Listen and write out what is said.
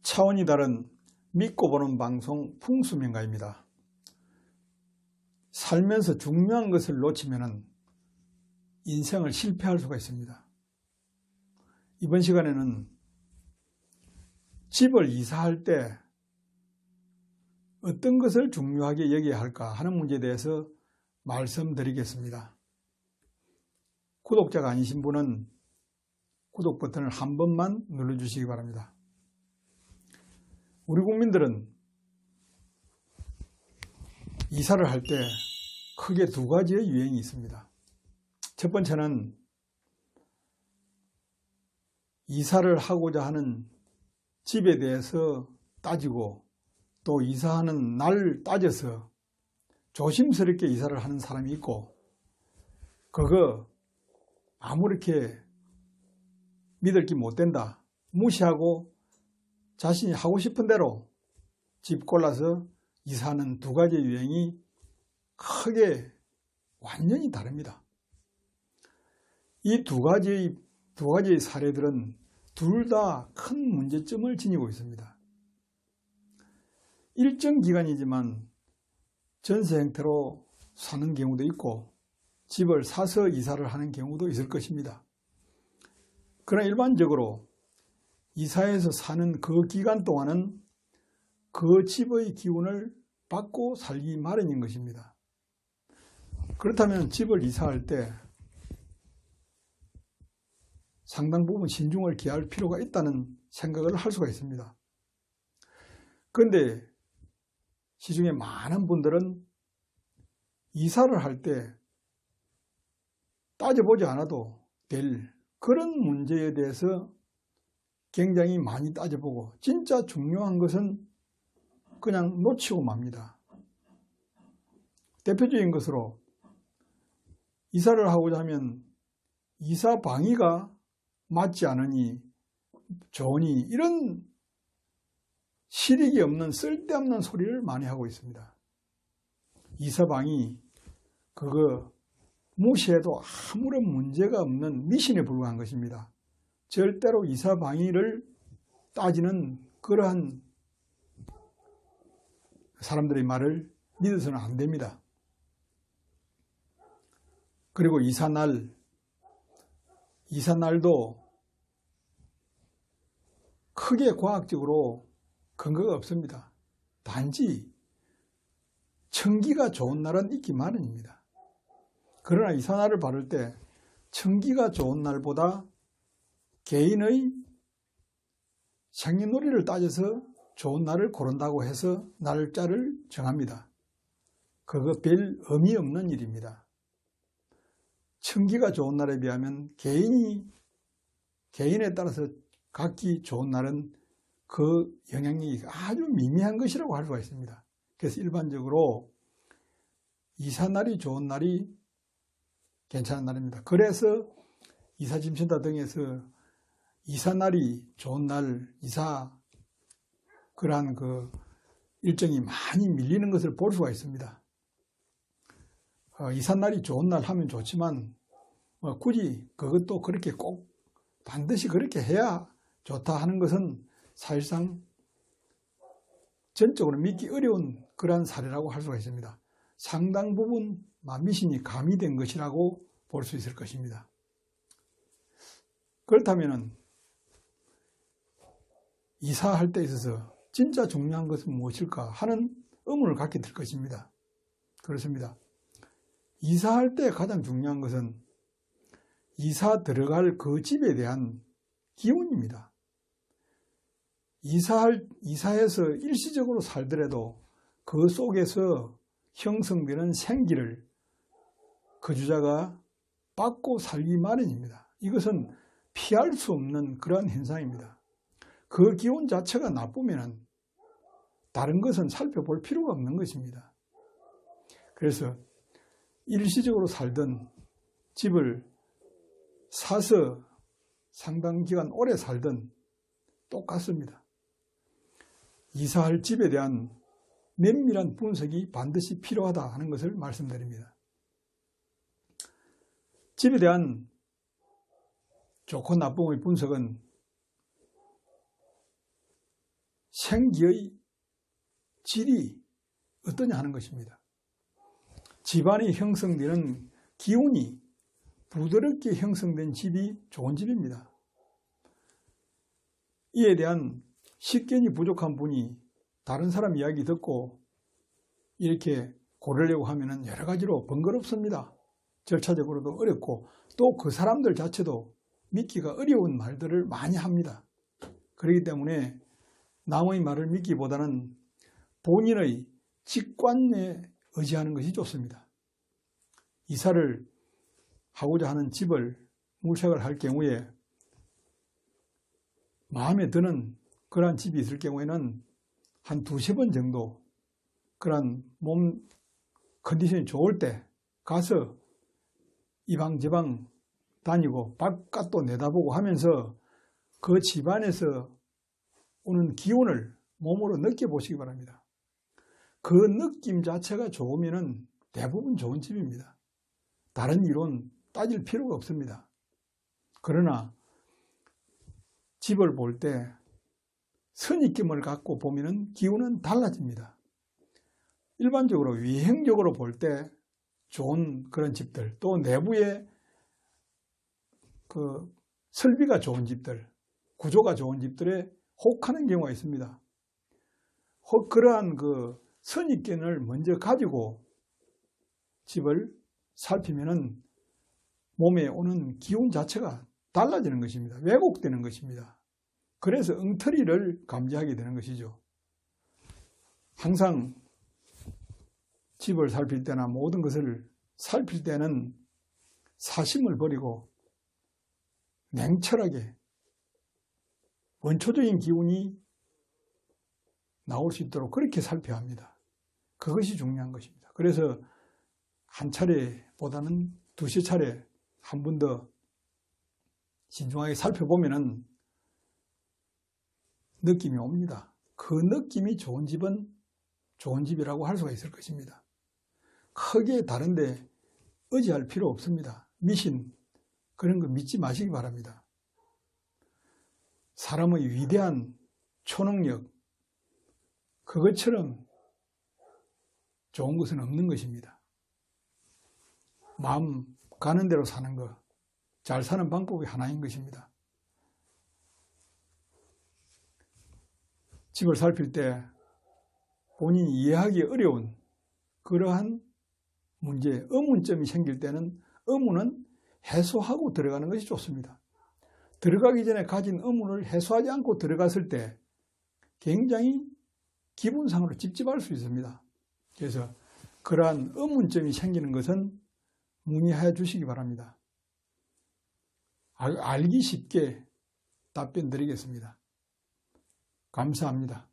차원이 다른 믿고 보는 방송 풍수명가입니다. 살면서 중요한 것을 놓치면 인생을 실패할 수가 있습니다. 이번 시간에는 집을 이사할 때 어떤 것을 중요하게 여겨야 할까 하는 문제에 대해서 말씀드리겠습니다. 구독자가 아니신 분은 구독 버튼을 한 번만 눌러주시기 바랍니다. 우리 국민들은 이사를 할 때 크게 두 가지의 유행이 있습니다. 첫 번째는 이사를 하고자 하는 집에 대해서 따지고 또 이사하는 날 따져서 조심스럽게 이사를 하는 사람이 있고, 그거 아무렇게 믿을 게 못 된다, 무시하고 자신이 하고 싶은 대로 집 골라서 이사하는 두 가지의 유행이 크게 완전히 다릅니다. 이 두 가지의 사례들은 둘 다 큰 문제점을 지니고 있습니다. 일정 기간이지만 전세 형태로 사는 경우도 있고 집을 사서 이사를 하는 경우도 있을 것입니다. 그러나 일반적으로 이사해서 사는 그 기간 동안은 그 집의 기운을 받고 살기 마련인 것입니다. 그렇다면 집을 이사할 때 상당 부분 신중을 기할 필요가 있다는 생각을 할 수가 있습니다. 그런데 시중에 많은 분들은 이사를 할 때 따져보지 않아도 될 그런 문제에 대해서 굉장히 많이 따져보고 진짜 중요한 것은 그냥 놓치고 맙니다. 대표적인 것으로 이사를 하고자 하면 이사 방위가 맞지 않으니 좋으니 이런 실익이 없는 쓸데없는 소리를 많이 하고 있습니다. 이사 방위 그거 무시해도 아무런 문제가 없는 미신에 불과한 것입니다. 절대로 이사 방위를 따지는 그러한 사람들의 말을 믿어서는 안 됩니다. 그리고 이사날도 크게 과학적으로 근거가 없습니다. 단지 청기가 좋은 날은 있기 마련입니다. 그러나 이사날을 바를 때 청기가 좋은 날보다 개인의 생년월일을 따져서 좋은 날을 고른다고 해서 날짜를 정합니다. 그거 별 의미 없는 일입니다. 청기가 좋은 날에 비하면 개인에 따라서 각기 좋은 날은 그 영향이 아주 미미한 것이라고 할 수가 있습니다. 그래서 일반적으로 이사날이 좋은 날이 괜찮은 날입니다. 그래서 이사짐센터 등에서 이사날이 좋은 날, 그러한 그 일정이 많이 밀리는 것을 볼 수가 있습니다. 이삿날이 좋은 날 하면 좋지만 굳이 그것도 그렇게 꼭 반드시 그렇게 해야 좋다 하는 것은 사실상 전적으로 믿기 어려운 그러한 사례라고 할 수가 있습니다. 상당 부분 만미신이 가미된 것이라고 볼 수 있을 것입니다. 그렇다면 이사할 때 있어서 진짜 중요한 것은 무엇일까 하는 의문을 갖게 될 것입니다. 그렇습니다. 이사할 때 가장 중요한 것은 이사 들어갈 그 집에 대한 기운입니다. 이사해서 일시적으로 살더라도 그 속에서 형성되는 생기를 거주자가 받고 살기 마련입니다. 이것은 피할 수 없는 그러한 현상입니다. 그 기운 자체가 나쁘면 다른 것은 살펴볼 필요가 없는 것입니다. 그래서 일시적으로 살던 집을 사서 상당 기간 오래 살던 똑같습니다. 이사할 집에 대한 면밀한 분석이 반드시 필요하다 하는 것을 말씀드립니다. 집에 대한 좋고 나쁨의 분석은 생기의 질이 어떠냐 하는 것입니다. 집안이 형성되는 기운이 부드럽게 형성된 집이 좋은 집입니다. 이에 대한 식견이 부족한 분이 다른 사람 이야기 듣고 이렇게 고르려고 하면 여러 가지로 번거롭습니다. 절차적으로도 어렵고 또 그 사람들 자체도 믿기가 어려운 말들을 많이 합니다. 그렇기 때문에 남의 말을 믿기보다는 본인의 직관에 의지하는 것이 좋습니다. 이사를 하고자 하는 집을 물색을 할 경우에 마음에 드는 그러한 집이 있을 경우에는 한 2-3번 정도 그러한 몸 컨디션이 좋을 때 가서 이방저방 다니고 바깥도 내다보고 하면서 그 집안에서 오는 기운을 몸으로 느껴보시기 바랍니다. 그 느낌 자체가 좋으면 대부분 좋은 집입니다. 다른 이론 따질 필요가 없습니다. 그러나 집을 볼 때 선입견을 갖고 보면 기운은 달라집니다. 일반적으로 위행적으로 볼 때 좋은 그런 집들, 또 내부에 그 설비가 좋은 집들, 구조가 좋은 집들에 혹하는 경우가 있습니다. 혹 그러한 그 선입견을 먼저 가지고 집을 살피면은 몸에 오는 기운 자체가 달라지는 것입니다. 왜곡되는 것입니다. 그래서 엉터리를 감지하게 되는 것이죠. 항상 집을 살필 때나 모든 것을 살필 때는 사심을 버리고 냉철하게 원초적인 기운이 나올 수 있도록 그렇게 살펴야 합니다. 그것이 중요한 것입니다. 그래서 한 차례보다는 2-3차례 한 번 더 신중하게 살펴보면은 느낌이 옵니다. 그 느낌이 좋은 집은 좋은 집이라고 할 수가 있을 것입니다. 크게 다른데 의지할 필요 없습니다. 미신 그런 거 믿지 마시기 바랍니다. 사람의 위대한 초능력 그것처럼 좋은 것은 없는 것입니다. 마음 가는 대로 사는 것, 잘 사는 방법이 하나인 것입니다. 집을 살필 때 본인이 이해하기 어려운 그러한 문제, 의문점이 생길 때는 의문은 해소하고 들어가는 것이 좋습니다. 들어가기 전에 가진 의문을 해소하지 않고 들어갔을 때 굉장히 기분상으로 찝찝할 수 있습니다. 그래서 그러한 의문점이 생기는 것은 문의해 주시기 바랍니다. 알기 쉽게 답변 드리겠습니다. 감사합니다.